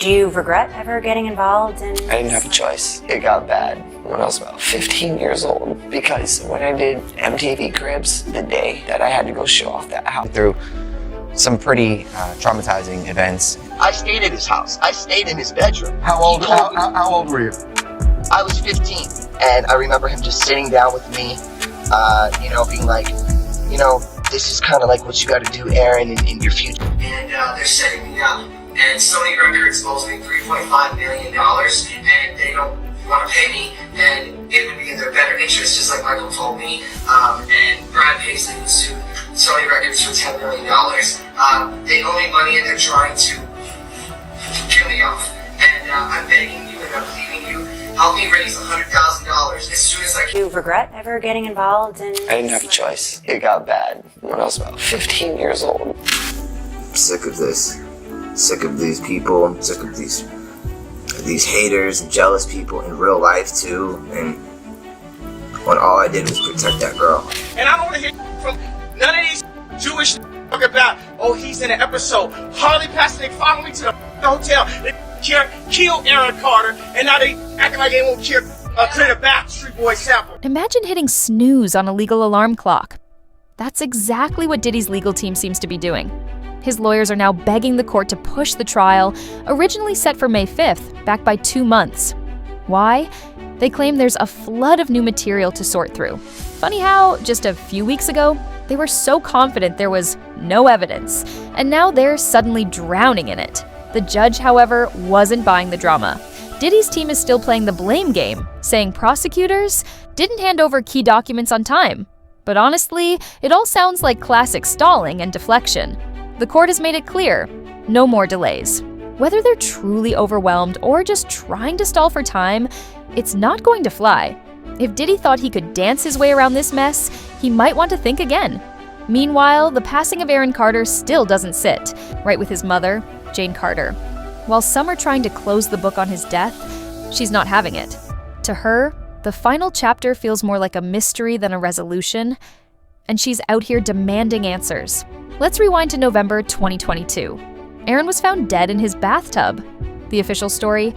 Do you regret ever getting involved in... I didn't have a choice. It got bad when I was about 15 years old because when I did MTV Cribs, the day that I had to go show off that house. Through some pretty traumatizing events. I stayed at his house. I stayed in his bedroom. How old were you? I was 15, and I remember him just sitting down with me, being like, this is kind of like what you got to do, Aaron, in your future. And they're setting me up. And Sony Records owes me $3.5 million, and they don't want to pay me, and it would be in their better interest, just like Michael told me. And Brad Paisley sued Sony Records for $10 million. They owe me money, and they're trying to kill me off. And I'm begging you, and I'm pleading you, help me raise $100,000 as soon as I can. Do you regret ever getting involved in... I didn't have a choice. It got bad when I was about 15 years old. I'm sick of this. Sick of these people. I'm sick of these haters and jealous people in real life too. And when all I did was protect that girl. And I don't want to hear from none of these Jewish talk about, oh, he's in an episode. Harley Pastor, they follow me to the hotel. They kill Aaron Carter, and now they acting like they won't clear the Backstreet Boys sample. Imagine hitting snooze on a legal alarm clock. That's exactly what Diddy's legal team seems to be doing. His lawyers are now begging the court to push the trial, originally set for May 5th, back by 2 months. Why? They claim there's a flood of new material to sort through. Funny how, just a few weeks ago, they were so confident there was no evidence, and now they're suddenly drowning in it. The judge, however, wasn't buying the drama. Diddy's team is still playing the blame game, saying prosecutors didn't hand over key documents on time. But honestly, it all sounds like classic stalling and deflection. The court has made it clear, no more delays. Whether they're truly overwhelmed or just trying to stall for time, it's not going to fly. If Diddy thought he could dance his way around this mess, he might want to think again. Meanwhile, the passing of Aaron Carter still doesn't sit, right with his mother, Jane Carter. While some are trying to close the book on his death, she's not having it. To her, the final chapter feels more like a mystery than a resolution, and she's out here demanding answers. Let's rewind to November 2022. Aaron was found dead in his bathtub. The official story?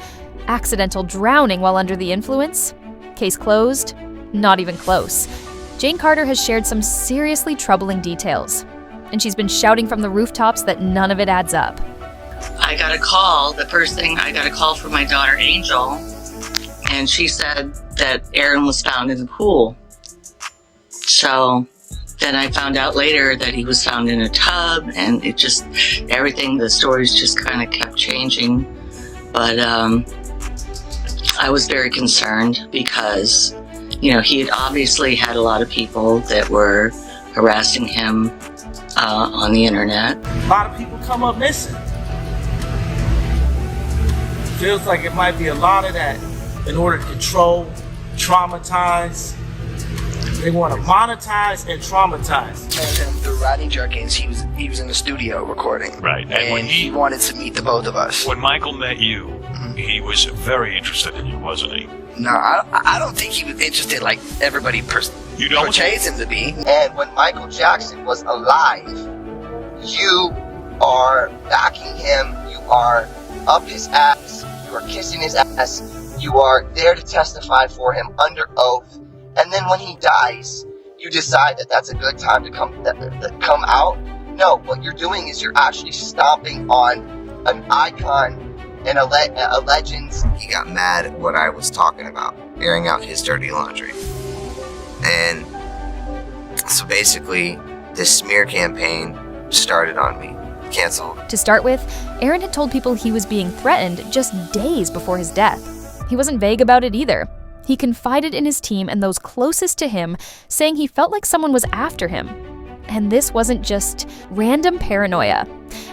Accidental drowning while under the influence? Case closed? Not even close. Jane Carter has shared some seriously troubling details, and she's been shouting from the rooftops that none of it adds up. I got a call, the first thing I got a call from my daughter Angel, and she said that Aaron was found in the pool. So then I found out later that he was found in a tub, and it just, everything, the stories just kind of kept changing. But I was very concerned because, he had obviously had a lot of people that were harassing him on the internet. A lot of people come up missing. Feels like it might be a lot of that in order to control, traumatize. They want to monetize and traumatize. And the Rodney Jerkins, he was in the studio recording. Right. And when he wanted to meet the both of us. When Michael met you, he was very interested in you, wasn't he? No, I don't think he was interested like everybody you don't portrays him to be. And when Michael Jackson was alive, you are backing him, you are up his ass, you are kissing his ass, you are there to testify for him under oath. And then when he dies, you decide that that's a good time to come out. No, what you're doing is you're actually stomping on an icon and a legend. He got mad at what I was talking about, airing out his dirty laundry. And so basically, this smear campaign started on me. Canceled. To start with, Aaron had told people he was being threatened just days before his death. He wasn't vague about it either. He confided in his team and those closest to him, saying he felt like someone was after him. And this wasn't just random paranoia.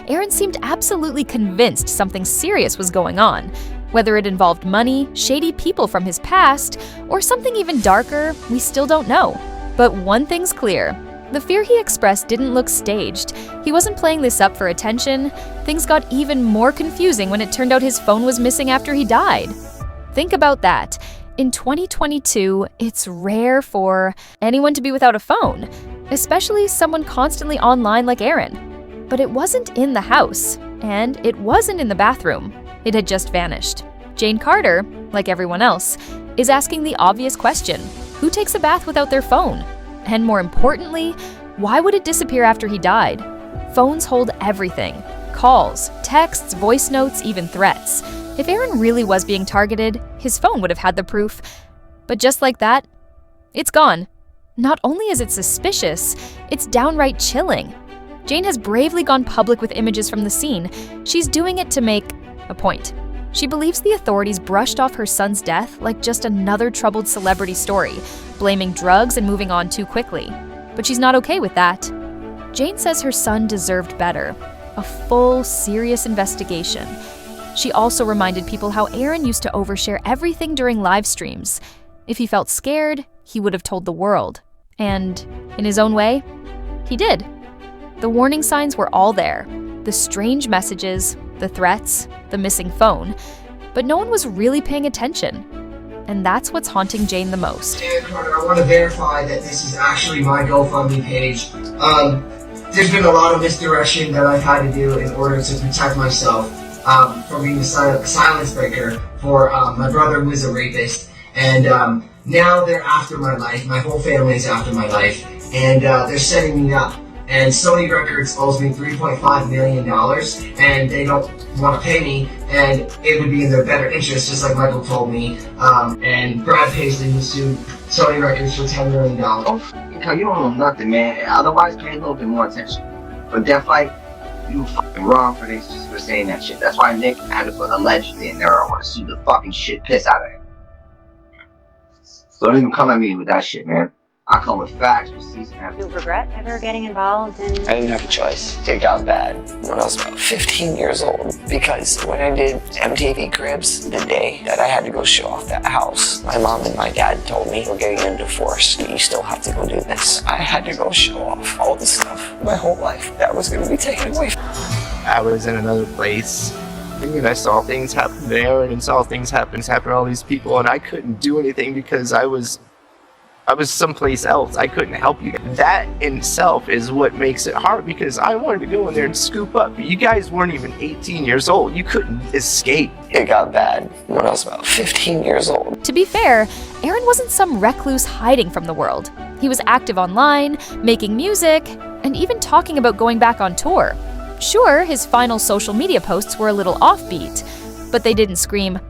Aaron seemed absolutely convinced something serious was going on. Whether it involved money, shady people from his past, or something even darker, we still don't know. But one thing's clear. The fear he expressed didn't look staged. He wasn't playing this up for attention. Things got even more confusing when it turned out his phone was missing after he died. Think about that. In 2022, it's rare for anyone to be without a phone, especially someone constantly online like Aaron. But it wasn't in the house, and it wasn't in the bathroom. It had just vanished. Jane Carter, like everyone else, is asking the obvious question: who takes a bath without their phone? And more importantly, why would it disappear after he died? Phones hold everything: calls, texts, voice notes, even threats. If Aaron really was being targeted, his phone would have had the proof. But just like that, it's gone. Not only is it suspicious, it's downright chilling. Jane has bravely gone public with images from the scene. She's doing it to make a point. She believes the authorities brushed off her son's death like just another troubled celebrity story, blaming drugs and moving on too quickly. But she's not okay with that. Jane says her son deserved better, a full, serious investigation. She also reminded people how Aaron used to overshare everything during live streams. If he felt scared, he would have told the world. And, in his own way, he did. The warning signs were all there. The strange messages, the threats, the missing phone. But no one was really paying attention. And that's what's haunting Jane the most. Dan Carter, I want to verify that this is actually my GoFundMe page. There's been a lot of misdirection that I've had to do in order to protect myself from being a silence breaker for my brother, who is a rapist. And now they're after my life. My whole family is after my life. And they're setting me up. And Sony Records owes me $3.5 million, and they don't want to pay me, and it would be in their better interest, just like Michael told me. And Brad Paisley who sued Sony Records for $10 million. You don't know nothing, man. Otherwise, pay a little bit more attention. But definitely, you fucking wrong for saying that shit. That's why Nick had to put allegedly in there. I want to sue the fucking shit piss out of him. So don't even come at me with that shit, man. I come with facts, receipts, and You everything. regret ever getting involved in... I didn't have a choice. It got bad when I was about 15 years old, because when I did MTV Cribs, the day that I had to go show off that house, my mom and my dad told me, we're getting a divorce, you still have to go do this. I had to go show off all the stuff, my whole life, that was going to be taken away from me. I was in another place, and I saw things happen there, and saw things happen to all these people, and I couldn't do anything because I was someplace else. I couldn't help you. That in itself is what makes it hard, because I wanted to go in there and scoop up. You guys weren't even 18 years old. You couldn't escape. It got bad when I was about 15 years old. To be fair, Aaron wasn't some recluse hiding from the world. He was active online, making music, and even talking about going back on tour. Sure, his final social media posts were a little offbeat, but they didn't scream,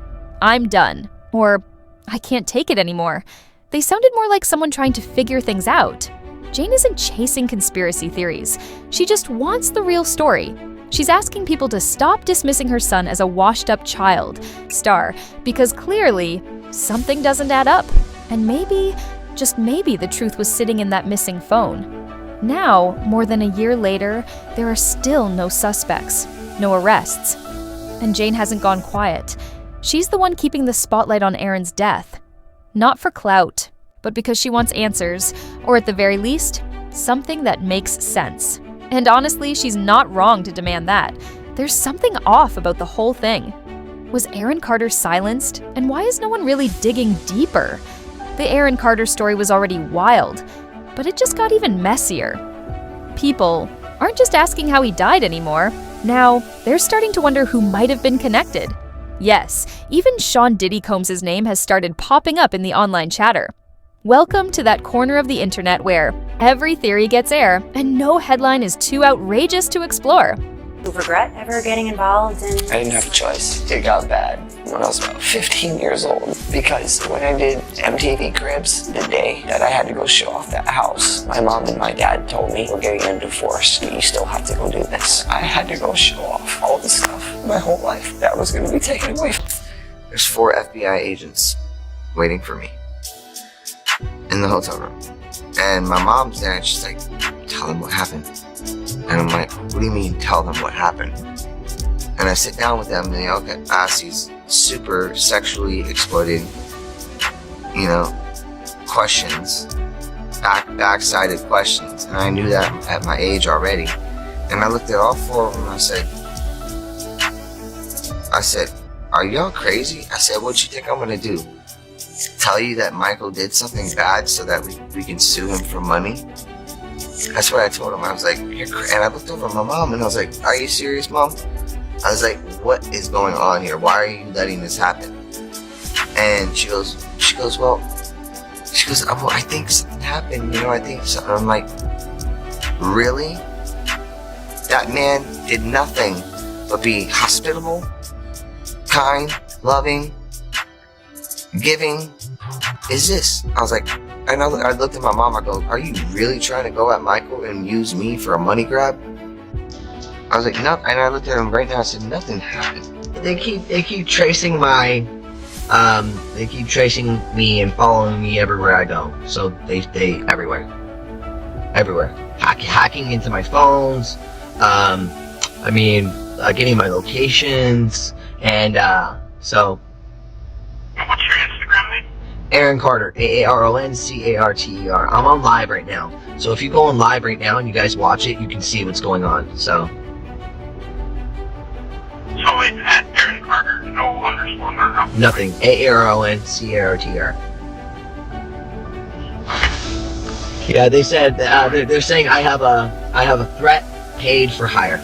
"I'm done," or "I can't take it anymore." They sounded more like someone trying to figure things out. Jane isn't chasing conspiracy theories. She just wants the real story. She's asking people to stop dismissing her son as a washed-up child star, because clearly something doesn't add up. And maybe, just maybe, the truth was sitting in that missing phone. Now, more than a year later, there are still no suspects, no arrests. And Jane hasn't gone quiet. She's the one keeping the spotlight on Aaron's death. Not for clout, but because she wants answers, or at the very least, something that makes sense. And honestly, she's not wrong to demand that. There's something off about the whole thing. Was Aaron Carter silenced? And why is no one really digging deeper? The Aaron Carter story was already wild, but it just got even messier. People aren't just asking how he died anymore. Now, they're starting to wonder who might have been connected. Yes, even Sean Diddy Combs' name has started popping up in the online chatter. Welcome to that corner of the internet where every theory gets air and no headline is too outrageous to explore. You regret ever getting involved in... I didn't have a choice. It got bad when I was about 15 years old, because when I did MTV Cribs, the day that I had to go show off that house, my mom and my dad told me, we're getting a divorce, you still have to go do this. I had to go show off all the stuff, my whole life, that was going to be taken away from me. There's 4 FBI agents waiting for me in the hotel room. And my mom's there and she's like, tell them what happened. And I'm like, what do you mean tell them what happened? And I sit down with them and they all get asked these super sexually exploited, questions, back-sided questions. And I knew that at my age already. And I looked at all 4 of them and I said, are y'all crazy? I said, what you think I'm gonna do? Tell you that Michael did something bad so that we can sue him for money? That's what I told him. I was like, and I looked over at my mom and I was like, are you serious, Mom? I was like, what is going on here? Why are you letting this happen? And she goes, well, I think something happened, I think something. I'm like, really? That man did nothing but be hospitable, kind, loving, giving. Is this? I was like, and I looked at my mom, I go, are you really trying to go at Michael and use me for a money grab? I was like, no, and I looked at him right now, I said, nothing happened. They keep tracing they keep tracing me and following me everywhere I go. So they everywhere. Hacking into my phones, getting my locations, and so. What's your Instagram name? Aaron Carter, AARONCARTER. I'm on live right now. So if you go on live right now and you guys watch it, you can see what's going on. So it's at Aaron Carter, no underscore, no. Nothing. AARONCARTER. Yeah, they said they're saying I have a threat paid for hire.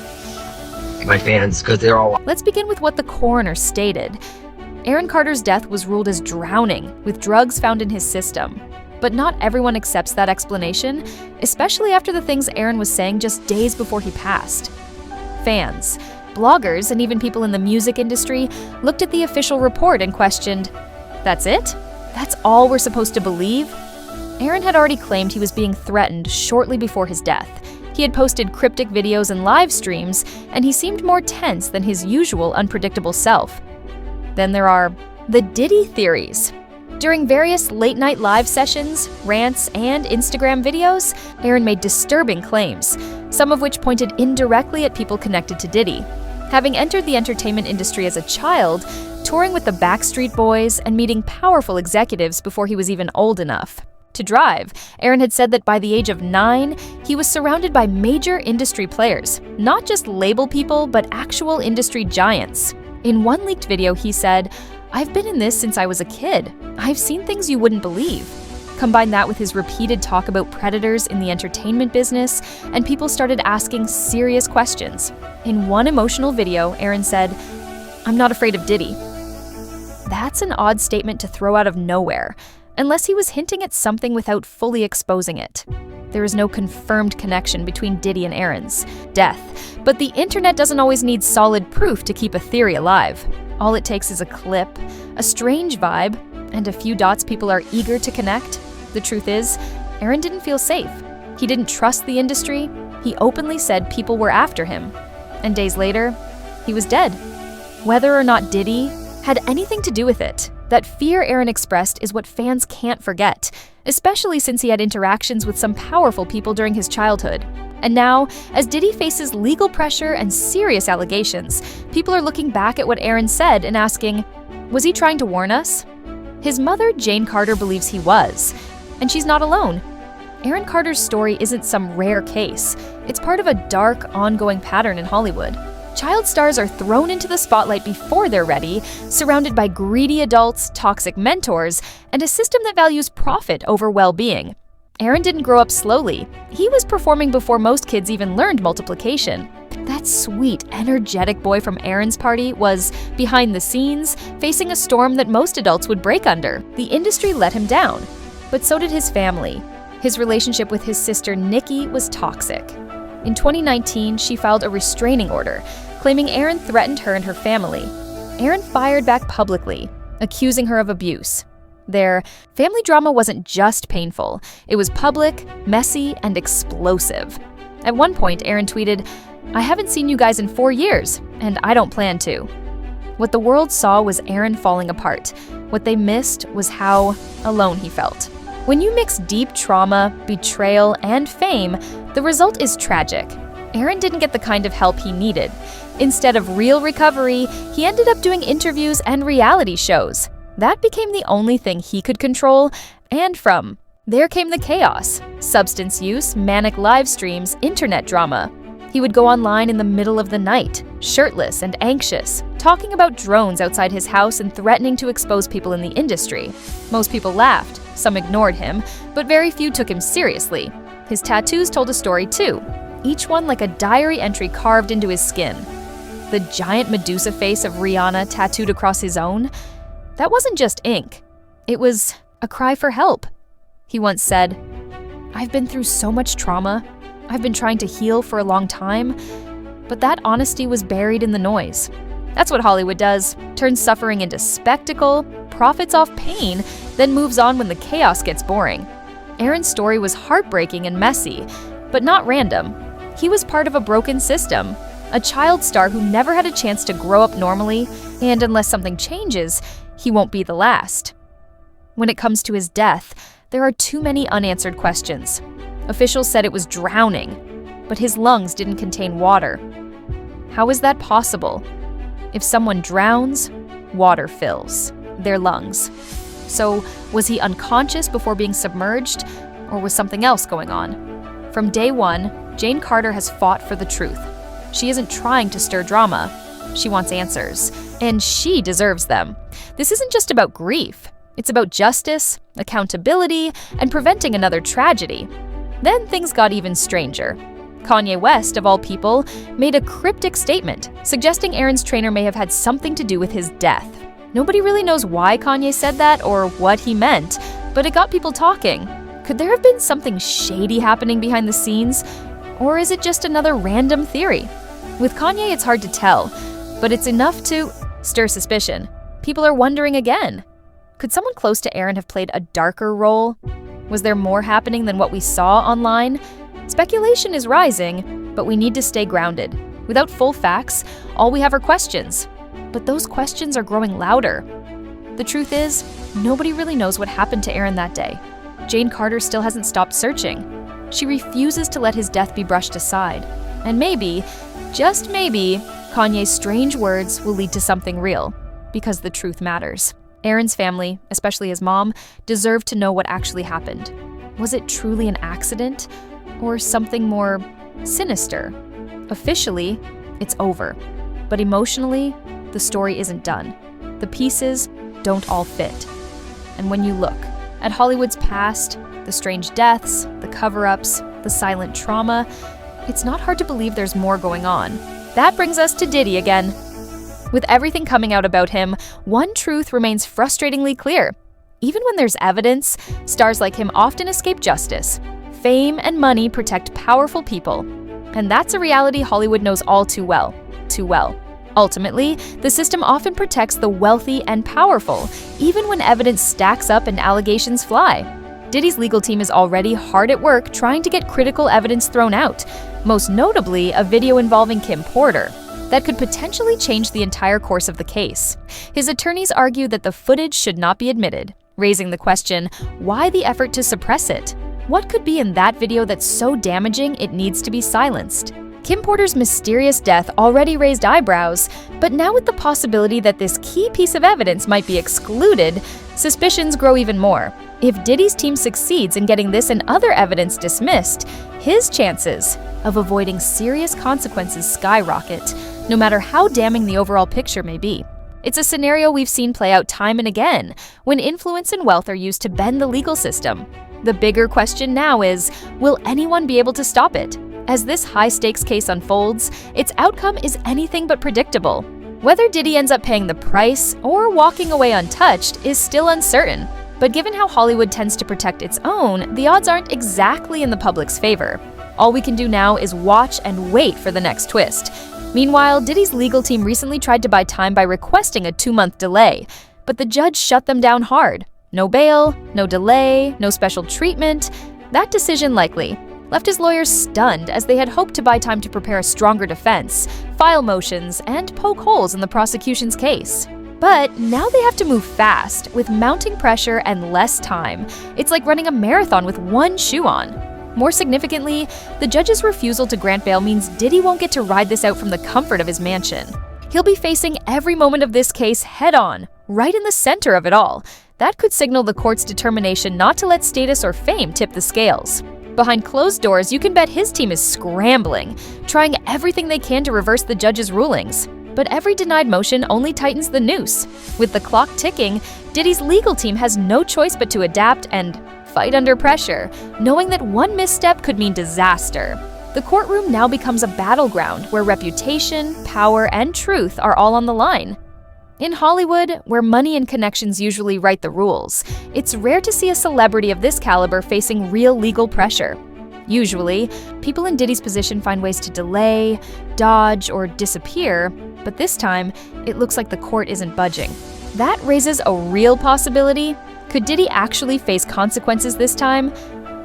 My fans, because they're all. Let's begin with what the coroner stated. Aaron Carter's death was ruled as drowning, with drugs found in his system. But not everyone accepts that explanation, especially after the things Aaron was saying just days before he passed. Fans, bloggers, and even people in the music industry looked at the official report and questioned, that's it? That's all we're supposed to believe? Aaron had already claimed he was being threatened shortly before his death. He had posted cryptic videos and live streams, and he seemed more tense than his usual unpredictable self. Then there are the Diddy theories. During various late-night live sessions, rants, and Instagram videos, Aaron made disturbing claims, some of which pointed indirectly at people connected to Diddy. Having entered the entertainment industry as a child, touring with the Backstreet Boys, and meeting powerful executives before he was even old enough to drive, Aaron had said that by the age of 9, he was surrounded by major industry players, not just label people, but actual industry giants. In one leaked video, he said, "I've been in this since I was a kid. I've seen things you wouldn't believe." Combine that with his repeated talk about predators in the entertainment business, and people started asking serious questions. In one emotional video, Aaron said, "I'm not afraid of Diddy." That's an odd statement to throw out of nowhere, unless he was hinting at something without fully exposing it. There is no confirmed connection between Diddy and Aaron's death, but the internet doesn't always need solid proof to keep a theory alive. All it takes is a clip, a strange vibe, and a few dots people are eager to connect. The truth is, Aaron didn't feel safe. He didn't trust the industry. He openly said people were after him. And days later, he was dead. Whether or not Diddy had anything to do with it, that fear Aaron expressed is what fans can't forget, especially since he had interactions with some powerful people during his childhood. And now, as Diddy faces legal pressure and serious allegations, people are looking back at what Aaron said and asking, was he trying to warn us? His mother, Jane Carter, believes he was, and she's not alone. Aaron Carter's story isn't some rare case. It's part of a dark, ongoing pattern in Hollywood. Child stars are thrown into the spotlight before they're ready, surrounded by greedy adults, toxic mentors, and a system that values profit over well-being. Aaron didn't grow up slowly. He was performing before most kids even learned multiplication. That sweet, energetic boy from Aaron's party was, behind the scenes, facing a storm that most adults would break under. The industry let him down, but so did his family. His relationship with his sister Nikki was toxic. In 2019, she filed a restraining order, claiming Aaron threatened her and her family. Aaron fired back publicly, accusing her of abuse. Their family drama wasn't just painful, it was public, messy, and explosive. At one point, Aaron tweeted, "I haven't seen you guys in 4 years, and I don't plan to." What the world saw was Aaron falling apart. What they missed was how alone he felt. When you mix deep trauma, betrayal, and fame, the result is tragic. Aaron didn't get the kind of help he needed. Instead of real recovery, he ended up doing interviews and reality shows. That became the only thing he could control and from. There came the chaos: substance use, manic live streams, internet drama. He would go online in the middle of the night, shirtless and anxious, talking about drones outside his house and threatening to expose people in the industry. Most people laughed, some ignored him, but very few took him seriously. His tattoos told a story too, each one like a diary entry carved into his skin. the giant Medusa face of Rihanna tattooed across his own, that wasn't just ink. It was a cry for help. He once said, "I've been through so much trauma. I've been trying to heal for a long time." But that honesty was buried in the noise. That's what Hollywood does. Turns suffering into spectacle, profits off pain, then moves on when the chaos gets boring. Aaron's story was heartbreaking and messy, but not random. He was part of a broken system, a child star who never had a chance to grow up normally, and unless something changes, he won't be the last. When it comes to his death, there are too many unanswered questions. Officials said it was drowning, but his lungs didn't contain water. How is that possible? If someone drowns, water fills their lungs. So, was he unconscious before being submerged, or was something else going on? From day one, Jane Carter has fought for the truth. She isn't trying to stir drama. She wants answers, and she deserves them. This isn't just about grief. It's about justice, accountability, and preventing another tragedy. Then things got even stranger. Kanye West, of all people, made a cryptic statement, suggesting Aaron's trainer may have had something to do with his death. Nobody really knows why Kanye said that or what he meant, but it got people talking. Could there have been something shady happening behind the scenes? Or is it just another random theory? With Kanye, it's hard to tell, but it's enough to stir suspicion. People are wondering again. Could someone close to Aaron have played a darker role? Was there more happening than what we saw online? Speculation is rising, but we need to stay grounded. Without full facts, all we have are questions. But those questions are growing louder. The truth is, nobody really knows what happened to Aaron that day. Jane Carter still hasn't stopped searching. She refuses to let his death be brushed aside. And maybe, just maybe, Kanye's strange words will lead to something real, because the truth matters. Aaron's family, especially his mom, deserve to know what actually happened. Was it truly an accident? Or something more sinister? Officially, it's over. But emotionally, the story isn't done. The pieces don't all fit. And when you look at Hollywood's past, the strange deaths, the cover-ups, the silent trauma, it's not hard to believe there's more going on. That brings us to Diddy again. With everything coming out about him, one truth remains frustratingly clear. Even when there's evidence, stars like him often escape justice. Fame and money protect powerful people. And that's a reality Hollywood knows all too well. Too well. Ultimately, the system often protects the wealthy and powerful, even when evidence stacks up and allegations fly. Diddy's legal team is already hard at work trying to get critical evidence thrown out, most notably a video involving Kim Porter. That could potentially change the entire course of the case. His attorneys argue that the footage should not be admitted, raising the question, why the effort to suppress it? What could be in that video that's so damaging it needs to be silenced? Kim Porter's mysterious death already raised eyebrows, but now with the possibility that this key piece of evidence might be excluded, suspicions grow even more. If Diddy's team succeeds in getting this and other evidence dismissed, his chances of avoiding serious consequences skyrocket, no matter how damning the overall picture may be. It's a scenario we've seen play out time and again, when influence and wealth are used to bend the legal system. The bigger question now is, will anyone be able to stop it? As this high-stakes case unfolds, its outcome is anything but predictable. Whether Diddy ends up paying the price or walking away untouched is still uncertain. But given how Hollywood tends to protect its own, the odds aren't exactly in the public's favor. All we can do now is watch and wait for the next twist. Meanwhile, Diddy's legal team recently tried to buy time by requesting a 2-month delay, but the judge shut them down hard. No bail, no delay, no special treatment. That decision likely left his lawyers stunned, as they had hoped to buy time to prepare a stronger defense, file motions, and poke holes in the prosecution's case. But now they have to move fast, with mounting pressure and less time. It's like running a marathon with one shoe on. More significantly, the judge's refusal to grant bail means Diddy won't get to ride this out from the comfort of his mansion. He'll be facing every moment of this case head-on, right in the center of it all. That could signal the court's determination not to let status or fame tip the scales. Behind closed doors, you can bet his team is scrambling, trying everything they can to reverse the judge's rulings. But every denied motion only tightens the noose. With the clock ticking, Diddy's legal team has no choice but to adapt and fight under pressure, knowing that one misstep could mean disaster. The courtroom now becomes a battleground where reputation, power, and truth are all on the line. In Hollywood, where money and connections usually write the rules, it's rare to see a celebrity of this caliber facing real legal pressure. Usually, people in Diddy's position find ways to delay, dodge, or disappear, but this time, it looks like the court isn't budging. That raises a real possibility. Could Diddy actually face consequences this time?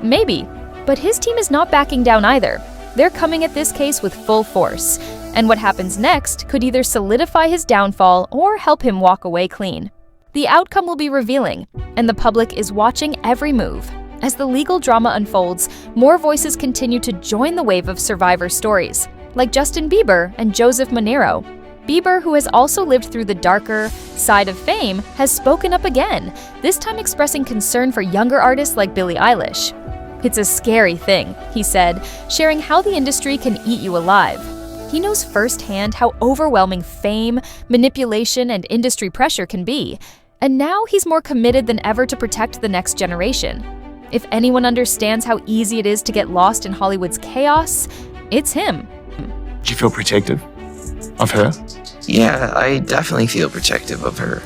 Maybe, but his team is not backing down either. They're coming at this case with full force, and what happens next could either solidify his downfall or help him walk away clean. The outcome will be revealing, and the public is watching every move. As the legal drama unfolds, more voices continue to join the wave of survivor stories, like Justin Bieber and Joseph Monero. Bieber, who has also lived through the darker side of fame, has spoken up again, this time expressing concern for younger artists like Billie Eilish. "It's a scary thing," he said, sharing how the industry can eat you alive. He knows firsthand how overwhelming fame, manipulation, and industry pressure can be, and now he's more committed than ever to protect the next generation. If anyone understands how easy it is to get lost in Hollywood's chaos, it's him. Do you feel protective of her? Yeah, I definitely feel protective of her.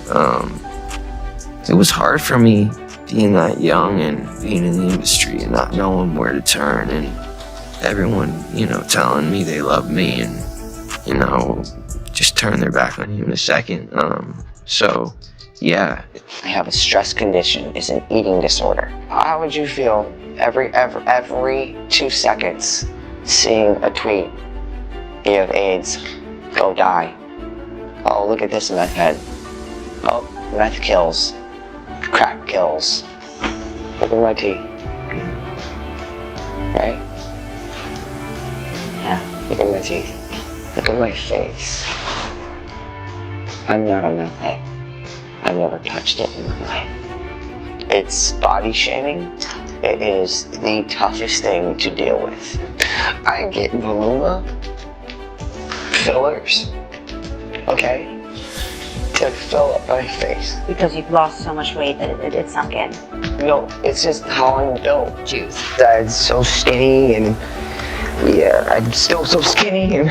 It was hard for me being that young and being in the industry and not knowing where to turn, and everyone, telling me they love me and, just turn their back on you in a second. So, yeah. I have a stress condition. It's an eating disorder. How would you feel every 2 seconds seeing a tweet? You have AIDS. Go die. Oh, look at this meth head. Oh, meth kills. Crack kills. Look at my teeth. Right? Yeah. Look at my teeth. Look at my face. I'm not a meth head. I've never touched it in my life. It's body shaming. It is the toughest thing to deal with. I get Voluma fillers, okay, to fill up my face. Because you've lost so much weight that it sunk in. No, it's just how I'm built. Juice. I'm so skinny, and yeah, I'm still so skinny, and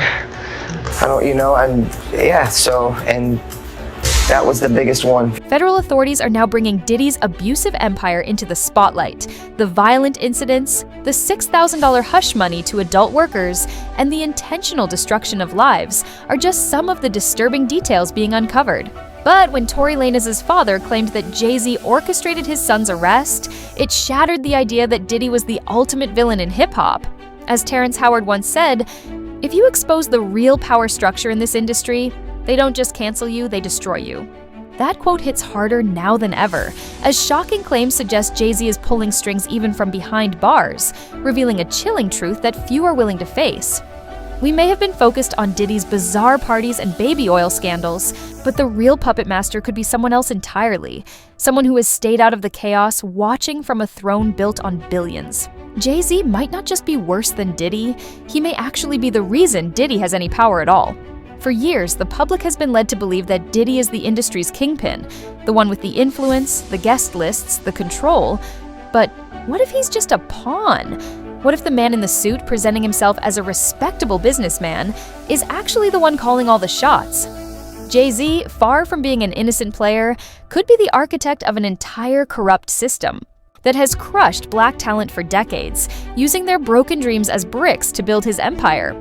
and that was the biggest one. Federal authorities are now bringing Diddy's abusive empire into the spotlight. The violent incidents, the $6,000 hush money to adult workers, and the intentional destruction of lives are just some of the disturbing details being uncovered. But when Tory Lanez's father claimed that Jay-Z orchestrated his son's arrest, it shattered the idea that Diddy was the ultimate villain in hip-hop. As Terrence Howard once said, "If you expose the real power structure in this industry, they don't just cancel you, they destroy you." That quote hits harder now than ever, as shocking claims suggest Jay-Z is pulling strings even from behind bars, revealing a chilling truth that few are willing to face. We may have been focused on Diddy's bizarre parties and baby oil scandals, but the real puppet master could be someone else entirely, someone who has stayed out of the chaos, watching from a throne built on billions. Jay-Z might not just be worse than Diddy, he may actually be the reason Diddy has any power at all. For years, the public has been led to believe that Diddy is the industry's kingpin, the one with the influence, the guest lists, the control. But what if he's just a pawn? What if the man in the suit, presenting himself as a respectable businessman, is actually the one calling all the shots? Jay-Z, far from being an innocent player, could be the architect of an entire corrupt system that has crushed black talent for decades, using their broken dreams as bricks to build his empire.